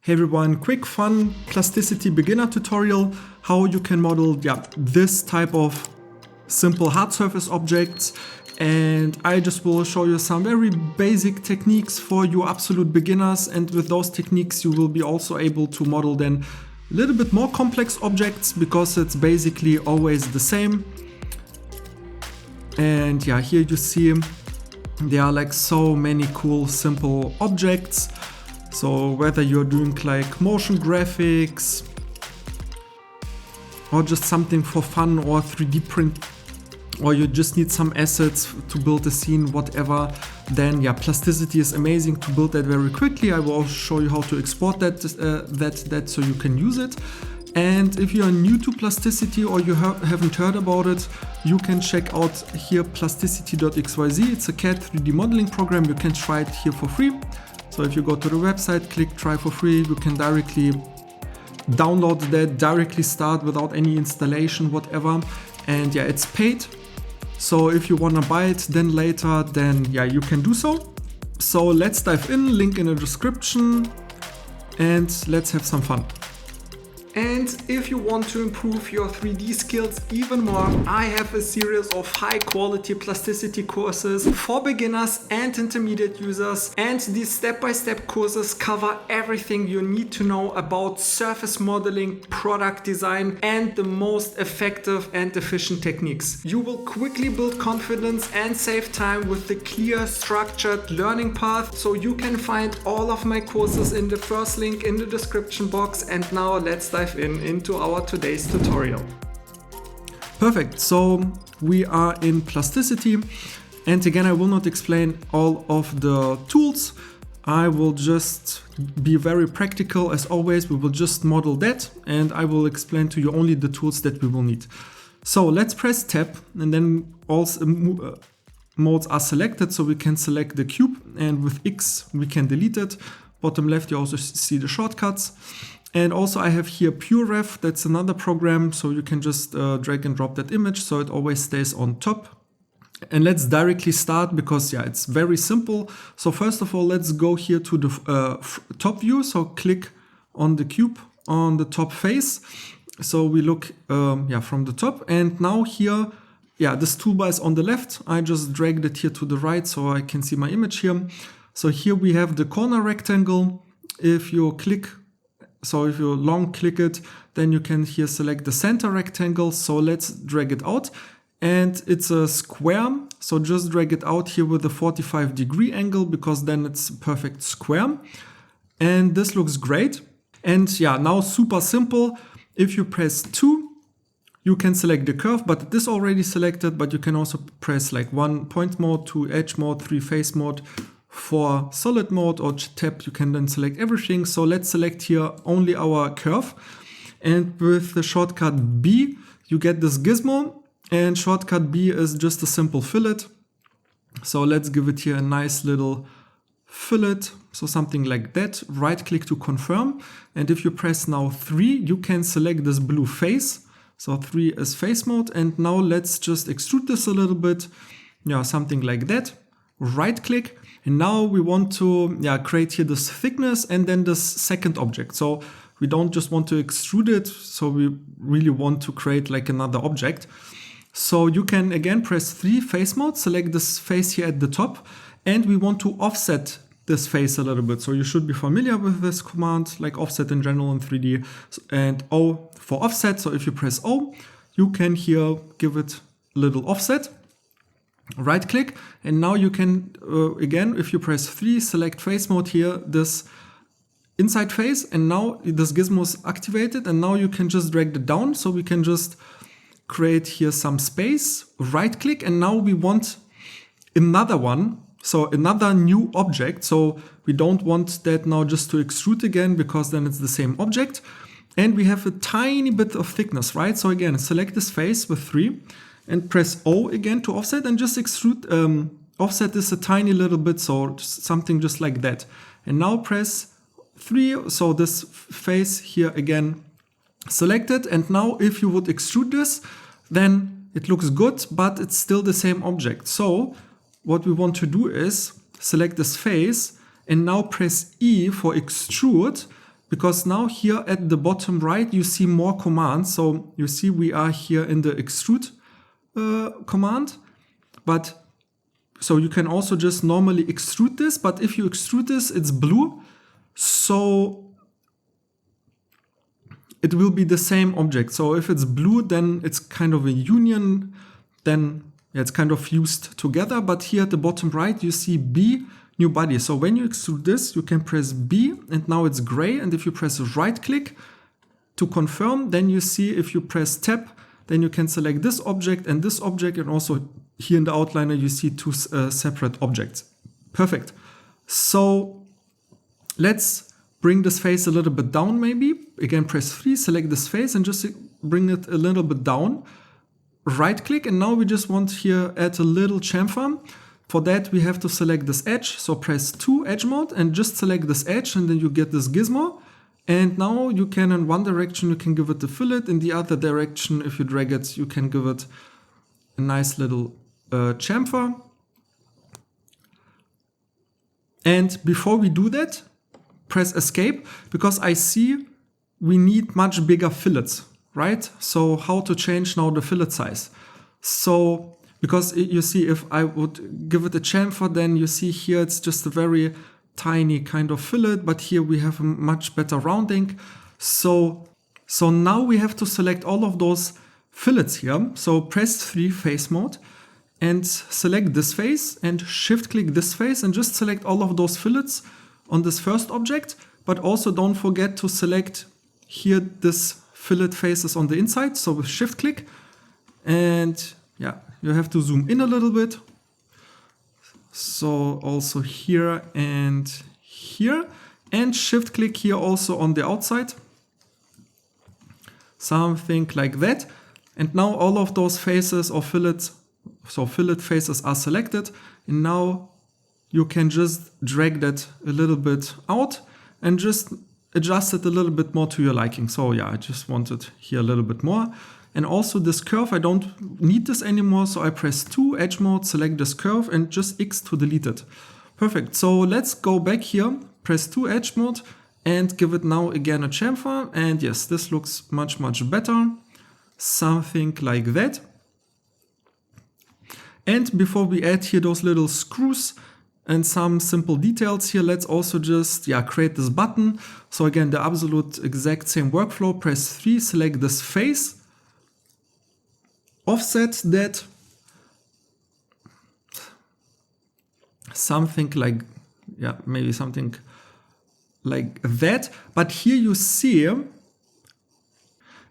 Hey everyone, quick fun plasticity beginner tutorial, how you can model this type of simple hard surface objects. And I just will show you some very basic techniques for you absolute beginners, and with those techniques you will be also able to model then a little bit more complex objects, because it's basically always the same. And yeah, here you see there are like so many cool simple objects. So whether you're doing like motion graphics or just something for fun, or 3D print, or you just need some assets to build a scene, whatever, then yeah, Plasticity is amazing to build that very quickly. I will also show you how to export that so you can use it. And if you are new to Plasticity or you haven't heard about it, you can check out here plasticity.xyz. It's a CAD 3D modeling program. You can try it here for free. So if you go to the website, click try for free, you can directly download that, directly start without any installation, whatever. And yeah, it's paid. So if you want to buy it then later, then yeah, you can do so. So let's dive in, link in the description, and let's have some fun. And if you want to improve your 3D skills even more, I have a series of high quality plasticity courses for beginners and intermediate users. And these step-by-step courses cover everything you need to know about surface modeling, product design, and the most effective and efficient techniques. You will quickly build confidence and save time with the clear, structured learning path. So you can find all of my courses in the first link in the description box. And now let's dive into our today's tutorial. Perfect, so we are in Plasticity, and again I will not explain all of the tools. I will just be very practical as always. We will just model that, and I will explain to you only the tools that we will need. So let's press tab, and then all modes are selected, so we can select the cube, and with X we can delete it. Bottom left you also see the shortcuts. And also I have here PureRef, that's another program, so you can just drag and drop that image so it always stays on top. And let's directly start, because yeah, it's very simple. So first of all, let's go here to the top view. So click on the cube on the top face. So we look from the top, and now here, this toolbar is on the left. I just dragged it here to the right so I can see my image here. So here we have the corner rectangle. If you long click it, then you can here select the center rectangle. So let's drag it out, and it's a square. So just drag it out here with a 45-degree angle, because then it's a perfect square. And this looks great. And yeah, now super simple. If you press 2, you can select the curve, but it is already selected. But you can also press like 1 point mode, 2 edge mode, 3 face mode. For solid mode or tab, you can then select everything. So let's select here only our curve. And with the shortcut B, you get this gizmo. And shortcut B is just a simple fillet. So let's give it here a nice little fillet. So something like that. Right click to confirm. And if you press now 3, you can select this blue face. So 3 is face mode. And now let's just extrude this a little bit. Yeah, something like that. Right click. And now we want to create here this thickness and then this second object. So we don't just want to extrude it, so we really want to create like another object. So you can again press 3 face mode, select this face here at the top, and we want to offset this face a little bit. So you should be familiar with this command, like offset in general in 3D, and O for offset. So if you press O, you can here give it a little offset. Right click, and now you can again, if you press 3, select face mode here, this inside face, and now this gizmo is activated, and now you can just drag it down. So we can just create here some space, right click, and now we want another one, so another new object. So we don't want that now just to extrude again, because then it's the same object, and we have a tiny bit of thickness, right? So again, select this face with 3 and press O again to offset, and just extrude, offset this a tiny little bit, so something just like that. And now press 3, so this face here again selected. And now if you would extrude this, then it looks good, but it's still the same object. So what we want to do is select this face, and now press E for extrude. because now here at the bottom right, you see more commands. So you see we are here in the extrude command, but so you can also just normally extrude this, but if you extrude this, it's blue. So it will be the same object. So if it's blue, then it's kind of a union, then it's kind of fused together. But here at the bottom right, you see B, new body. So when you extrude this, you can press B and now it's gray. And if you press right click to confirm, then you see if you press tab, then you can select this object. And also here in the outliner, you see two separate objects. Perfect. So let's bring this face a little bit down maybe. Again, press 3, select this face and just bring it a little bit down. Right click, and now we just want here add a little chamfer. For that, we have to select this edge. So press 2 edge mode and just select this edge, and then you get this gizmo. And now you can, in one direction, you can give it a fillet. In the other direction, if you drag it, you can give it a nice little chamfer. And before we do that, press escape, because I see we need much bigger fillets, right? So how to change now the fillet size? So because you see, if I would give it a chamfer, then you see here it's just a very tiny kind of fillet, but here we have a much better rounding. So now we have to select all of those fillets here. So press 3 face mode and select this face and shift click this face and just select all of those fillets on this first object, but also don't forget to select here this fillet faces on the inside. So with shift click, and yeah, you have to zoom in a little bit. So also here and here, and shift click here also on the outside. Something like that. And now all of those faces or fillets, so fillet faces are selected. And now you can just drag that a little bit out and just adjust it a little bit more to your liking. So yeah, I just want it here a little bit more. And also this curve, I don't need this anymore. So I press 2 edge mode, select this curve and just X to delete it. Perfect. So let's go back here, press 2 edge mode and give it now again a chamfer. And yes, this looks much, much better. Something like that. And before we add here those little screws and some simple details here, let's also just create this button. So again, the absolute exact same workflow, press 3, select this face, offset that, something like, maybe something like that. But here you see,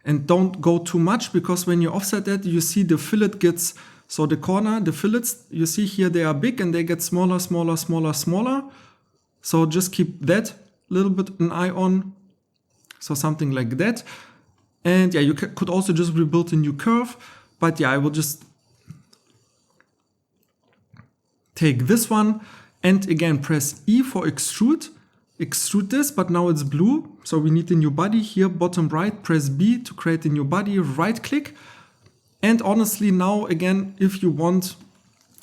and don't go too much, because when you offset that, you see the fillet gets, so the corner, the fillets, you see here, they are big and they get smaller, smaller, smaller, smaller. So just keep that little bit an eye on. So something like that. And yeah, you could also just rebuild a new curve. But yeah, I will just take this one and again press E for extrude. Extrude this, but now it's blue. So we need a new body here, bottom right, press B to create a new body, right click. And honestly, now again, if you want,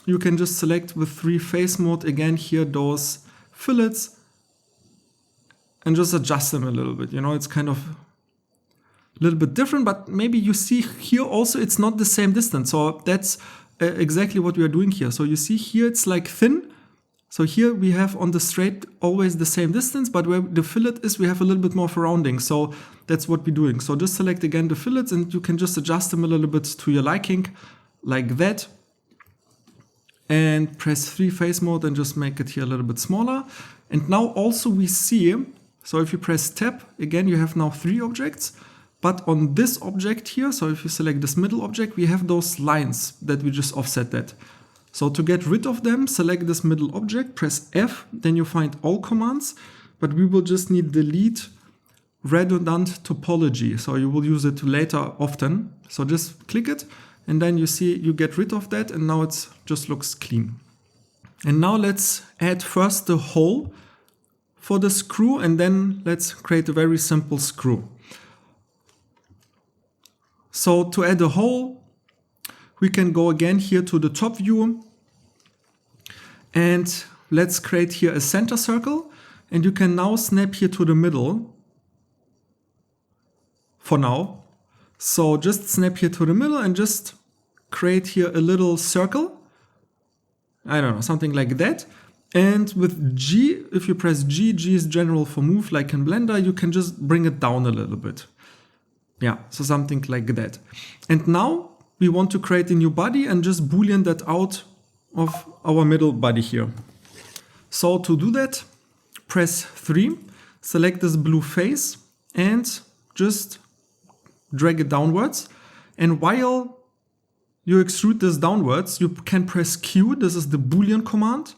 you can just select with 3 face mode again here those fillets and just adjust them a little bit. You know, it's kind of a little bit different, but maybe you see here also it's not the same distance. So that's exactly what we are doing here. So you see here it's like thin. So here we have on the straight always the same distance, but where the fillet is, we have a little bit more rounding. So that's what we're doing. So just select again the fillets and you can just adjust them a little bit to your liking, like that. And press 3 face mode and just make it here a little bit smaller. And now also we see, so if you press tab, again, you have now 3 objects. But on this object here, so if you select this middle object, we have those lines that we just offset that. So to get rid of them, select this middle object, press F, then you find all commands, but we will just need delete redundant topology. So you will use it later often. So just click it and then you see you get rid of that and now it just looks clean. And now let's add first the hole for the screw and then let's create a very simple screw. So to add a hole, we can go again here to the top view and let's create here a center circle and you can now snap here to the middle for now. So just snap here to the middle and just create here a little circle. I don't know, something like that. And with G, if you press G, G is general for move, like in Blender, you can just bring it down a little bit. Yeah, so something like that. And now we want to create a new body and just boolean that out of our middle body here. So to do that, press 3, select this blue face and just drag it downwards. And while you extrude this downwards, you can press Q, this is the boolean command.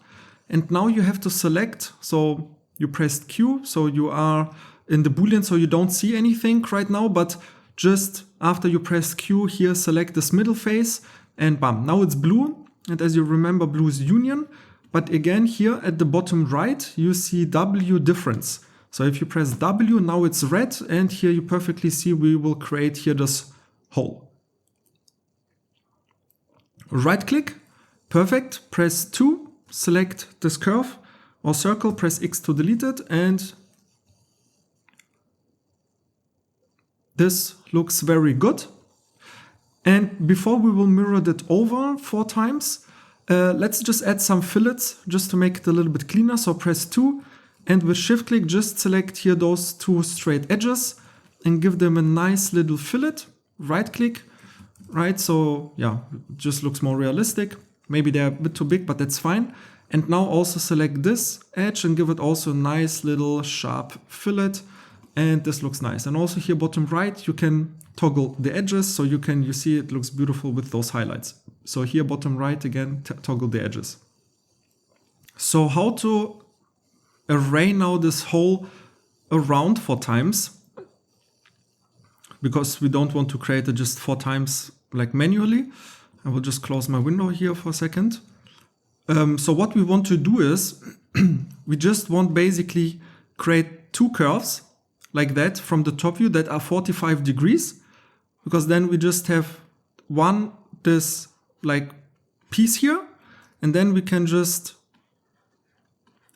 And now you have to select, so you pressed Q, so you are in the boolean, so you don't see anything right now, but just after you press Q here, select this middle face and bam, now it's blue. And as you remember, blue is union. But again, here at the bottom right, you see W difference. So if you press W, now it's red. And here you perfectly see we will create here this hole. Right click, perfect, press 2, select this curve or circle, press X to delete it, and this looks very good. And before we will mirror that over 4 times, let's just add some fillets just to make it a little bit cleaner. So press 2 and with shift click just select here those 2 straight edges and give them a nice little fillet. Right click, right? So yeah, it just looks more realistic. Maybe they're a bit too big, but that's fine. And now also select this edge and give it also a nice little sharp fillet. And this looks nice. And also here bottom right, you can toggle the edges. So you see it looks beautiful with those highlights. So here bottom right again, toggle the edges. So how to array now this whole around 4 times? Because we don't want to create it just 4 times like manually. I will just close my window here for a second. So what we want to do is we just want basically create 2 curves like that from the top view that are 45 degrees, because then we just have this like piece here, and then we can just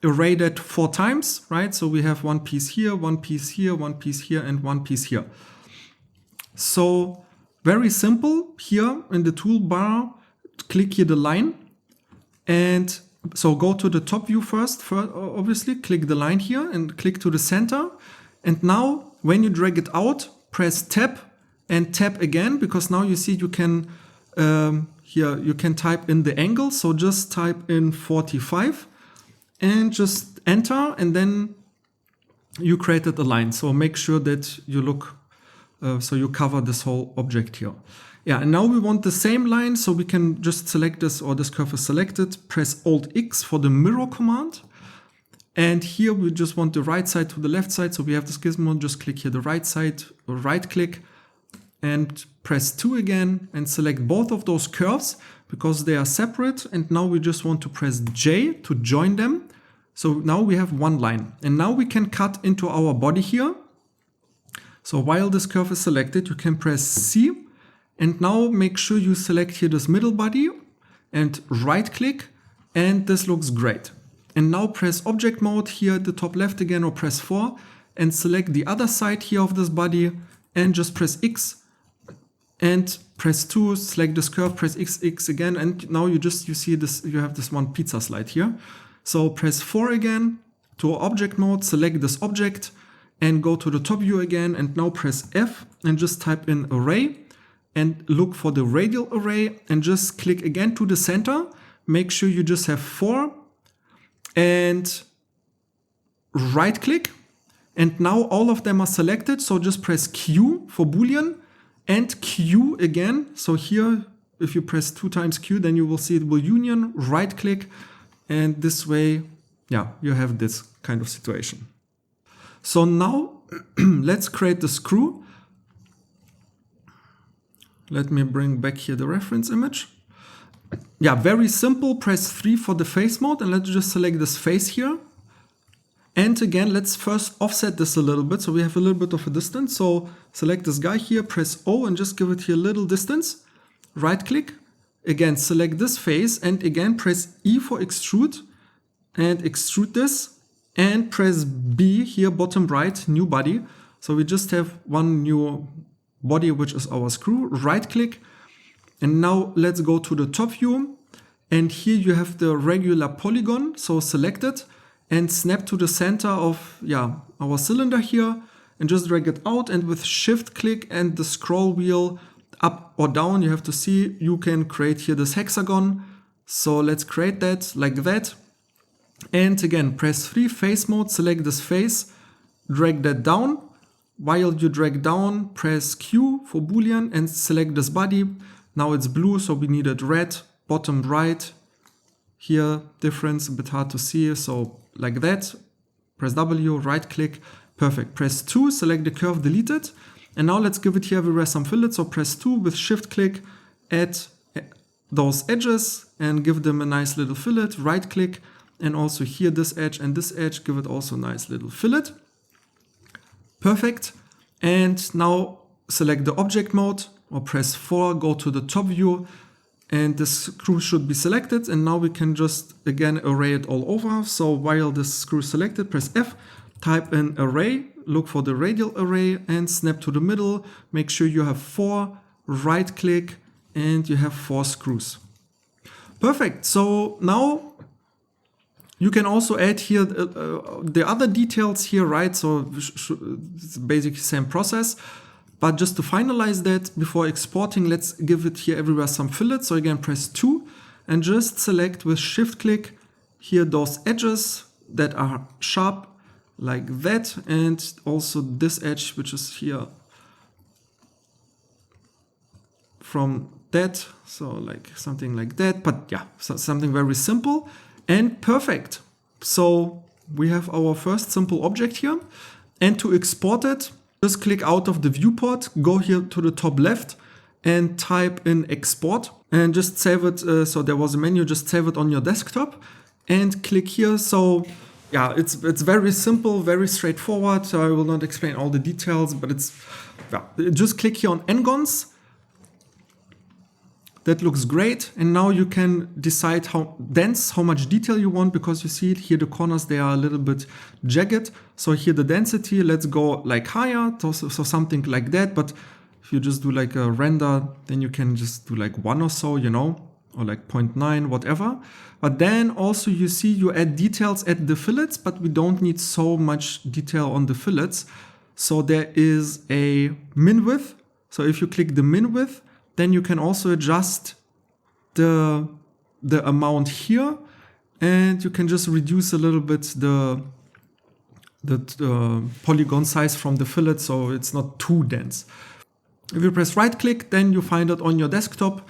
array that 4 times, right? So we have 1 piece here, 1 piece here, 1 piece here, and 1 piece here. So very simple. Here in the toolbar, click here the line. And so go to the top view first, obviously, click the line here and click to the center. And now when you drag it out, press tab and tab again, because now you see you can, here you can type in the angle. So just type in 45 and just enter, and then you created a line. So make sure that you look, so you cover this whole object here. Yeah, and now we want the same line, so we can just select this, or this curve is selected, press Alt X for the mirror command. And here we just want the right side to the left side, so we have this gizmo, just click here the right side, right click, and press 2 again, and select both of those curves, because they are separate. And now we just want to press J to join them. So now we have 1 line. And now we can cut into our body here. So while this curve is selected, you can press C. And now make sure you select here this middle body and right click, and this looks great. And now press object mode here at the top left again, or press 4 and select the other side here of this body and just press X and press 2, select this curve, press X again, and now you see this, you have this 1 pizza slide here. So press 4 again to object mode, select this object and go to the top view again, and now press F and just type in array. And look for the radial array and just click again to the center. Make sure you just have 4 and right click. And now all of them are selected. So just press Q for Boolean and Q again. So here, if you press 2 times Q, then you will see it will union, right click. And this way, yeah, you have this kind of situation. So now let's create the screw. Let me bring back here the reference image. Yeah, very simple. Press 3 for the face mode, and let's just select this face here. And again, let's first offset this a little bit, so we have a little bit of a distance. So select this guy here, press O, and just give it here a little distance. Right click. Again, select this face, and again, press E for extrude, and extrude this. And press B here, bottom right, new body. So we just have one new body, which is our screw. Right click. And now let's go to the top view. And here you have the regular polygon. So select it and snap to the center of our cylinder here. And just drag it out. And with shift click and the scroll wheel up or down, you have to see, you can create here this hexagon. So let's create that like that. And again, press 3, face mode, select this face, drag that down. While you drag down, press Q for Boolean and select this body. Now it's blue, so we need it red, bottom right. Here, difference, a bit hard to see, so like that. Press W, right click, perfect. Press 2, select the curve, delete it. And now let's give it here everywhere some fillets. So press 2 with shift click, add those edges and give them a nice little fillet, right click. And also here, this edge and this edge, give it also a nice little fillet. Perfect. And now select the object mode or press 4, go to the top view and the screw should be selected. And now we can just again array it all over. So while this screw is selected, press F, type in array, look for the radial array and snap to the middle. Make sure you have 4, right click and you have 4 screws. Perfect. So now you can also add here the other details here, right? So it's basically the same process. But just to finalize that, before exporting, let's give it here everywhere some fillets. So again, press 2 and just select with shift click here those edges that are sharp like that. And also this edge, which is here from that. So like something like that. But yeah, so something very simple. And perfect. So we have our first simple object here. And to export it, just click out of the viewport, go here to the top left and type in export and just save it. So there was a menu, just save it on your desktop and click here. So yeah, it's very simple, very straightforward. So I will not explain all the details, but just click here on N-gons. That looks great. And now you can decide how dense, how much detail you want, because you see it here, the corners, they are a little bit jagged. So here the density, let's go like higher, so something like that. But if you just do like a render, then you can just do like 1 or so, you know, or like 0.9, whatever. But then also you see you add details at the fillets, but we don't need so much detail on the fillets. So there is a min width. So if you click the min width, then you can also adjust the amount here, and you can just reduce a little bit the polygon size from the fillet, so it's not too dense. If you press right click, then you find it on your desktop,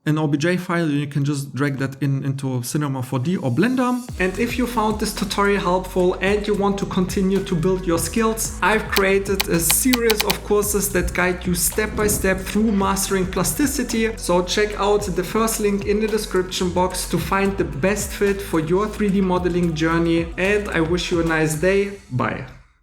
an OBJ file, and you can just drag that into Cinema 4D or Blender. And if you found this tutorial helpful and you want to continue to build your skills, I've created a series of courses that guide you step by step through mastering plasticity. So check out the first link in the description box to find the best fit for your 3D modeling journey. And I wish you a nice day. Bye.